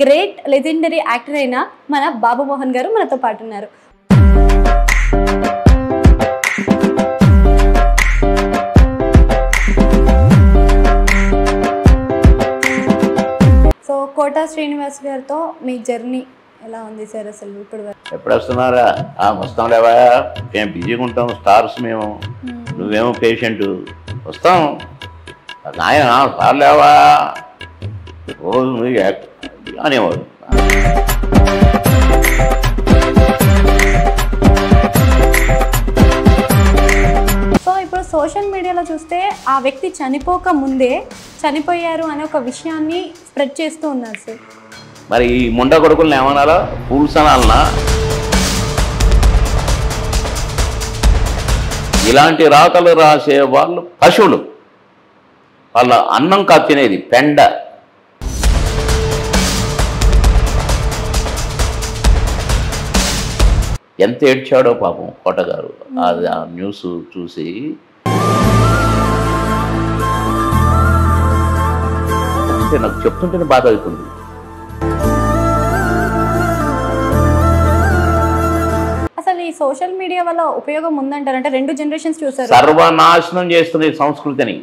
Great legendary actor అయిన మన బాబు మోహన్ గారు మనతో పాటు ఉన్నారు. సో కోట శ్రీనివాస్ గారితో మీ జర్నీ ఎలా ఉంది సార్? అసలు ఇప్పుడు ఎప్పుడు వస్తున్నారా? వస్తాం లేవా, మేము బిజీగా ఉంటాం, స్టార్స్ మేము, నువ్వేమో పేషెంట్. వస్తాం నాయన, లేవా రోజు అనేవాడు. సో ఇప్పుడు సోషల్ మీడియాలో చూస్తే ఆ వ్యక్తి చనిపోక ముందే చనిపోయారు అనే ఒక విషయాన్ని స్ప్రెడ్ చేస్తూ ఉన్నారు సార్. మరి ఈ ముండ కొడుకులను ఏమనాలా? ఫూల్స్ అనాలనా? ఇలాంటి రాతలు రాసే వాళ్ళు పశువులు. వాళ్ళ అన్నం తినేది పెండ. ఎంత ఏడ్చాడో పాపం కోటగారు అది ఆ న్యూస్ చూసి. అంటే నాకు చెప్తుంటేనే బాధ అవుతుంది. అసలు ఈ సోషల్ మీడియా వల్ల ఉపయోగం ఉందంటారు? అంటే రెండు జనరేషన్స్ చూసారు, సర్వనాశనం చేస్తుంది సంస్కృతిని.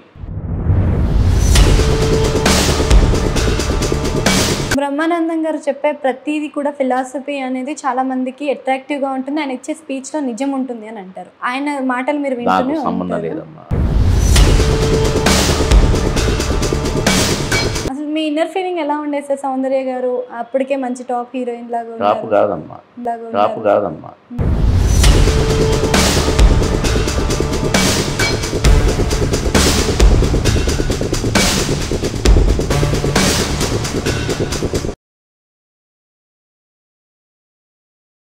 బ్రహ్మానందం గారు చెప్పే ప్రతిదీ కూడా ఫిలాసఫీ అనేది చాలా మందికి అట్రాక్టివ్గా ఉంటుంది. ఆయన ఇచ్చే స్పీచ్లో నిజం ఉంటుంది అని అంటారు. ఆయన మాటలు మీరు వింటూనే సంబంధం లేదమ్మా. అసలు మీ ఇన్నర్ ఫీలింగ్ ఎలా ఉండేది సార్? సౌందర్య గారు అప్పటికే మంచి టాప్ హీరోయిన్ లాగా కాదమ్మా.